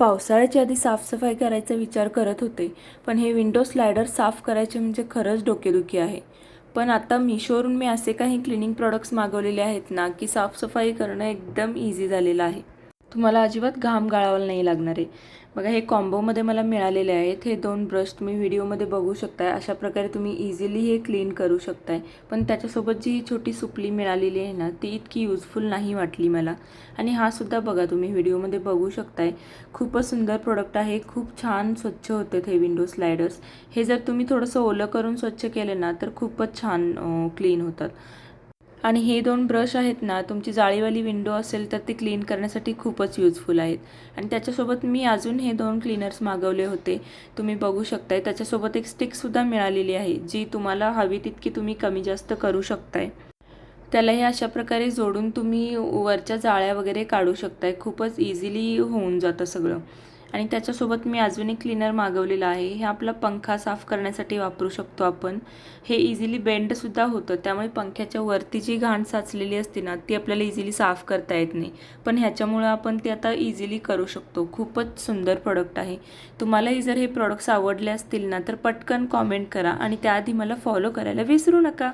पावसाळ्याच्या आधी साफसफाई करायचा विचार करत होते, पण हे विंडो स्लायडर साफ करायचे म्हणजे खरंच डोकेदुखी आहे. पण आता मिशोवरून मी असे काही क्लिनिंग प्रॉडक्ट्स मागवलेले आहेत ना, की साफसफाई करणं एकदम इझी झालेलं आहे. तुम्हाला अजिबात घाम गाळावायला नाही लागणार आहे. बघा, हे कॉम्बोमध्ये मला मिळालेले आहेत. हे 2 ब्रश तुम्ही व्हिडिओमध्ये बघू शकताय. अशा प्रकारे तुम्ही इझिली हे क्लीन करू शकताय. पण त्याच्यासोबत जी छोटी सुपली मिळालेली आहे ना, ती इतकी युजफुल नाही वाटली मला. आणि हा सुद्धा बघा, तुम्ही व्हिडिओमध्ये बघू शकताय. खूपच सुंदर प्रोडक्ट आहे. खूप छान स्वच्छ होते हे विंडो स्लायडर्स. हे जर तुम्ही थोडंसं ओलं करून स्वच्छ केले ना, तर खूपच छान क्लीन होतात. आणि हे 2 ब्रश आहेत ना, तुमची जाळीवाली विंडो असेल तर ते क्लीन करण्यासाठी खूपच युजफुल आहेत. आणि त्याच्यासोबत मी अजून हे 2 क्लीनर्स मागवले होते. तुम्ही बघू शकताय. त्याच्यासोबत एक स्टिकसुद्धा मिळालेली आहे, जी तुम्हाला हवी तितकी तुम्ही कमी जास्त करू शकताय. त्याला हे अशा प्रकारे जोडून तुम्ही वरच्या जाळ्या वगैरे काढू शकताय. खूपच इझिली होऊन जातं सगळं. आणि त्याच्यासोबत मी अजून एक क्लीनर मागवलेलं आहे. हे आपला पंखा साफ करण्यासाठी वापरू शकतो आपण. हे इझिली बेंडसुद्धा होतं, त्यामुळे पंख्याच्या वरती जी घाण साचलेली असते ना, ती आपल्याला इझिली साफ करता येत नाही. पण ह्याच्यामुळं आपण ते आता इझिली करू शकतो. खूपच सुंदर प्रॉडक्ट आहे. तुम्हालाही जर हे प्रॉडक्ट्स आवडले असतील ना, तर पटकन कॉमेंट करा आणि त्याआधी मला फॉलो करायला विसरू नका.